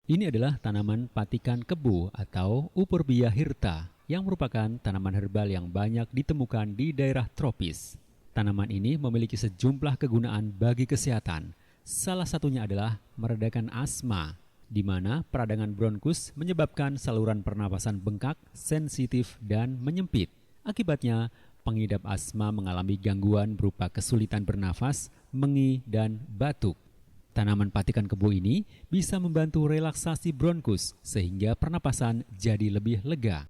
Ini adalah tanaman patikan kebu atau Euphorbia hirta yang merupakan tanaman herbal yang banyak ditemukan di daerah tropis. Tanaman ini memiliki sejumlah kegunaan bagi kesehatan. Salah satunya adalah meredakan asma, di mana peradangan bronkus menyebabkan saluran pernapasan bengkak, sensitif, dan menyempit. Akibatnya, pengidap asma mengalami gangguan berupa kesulitan bernafas, mengi, dan batuk. Tanaman patikan kebu ini bisa membantu relaksasi bronkus sehingga pernapasan jadi lebih lega.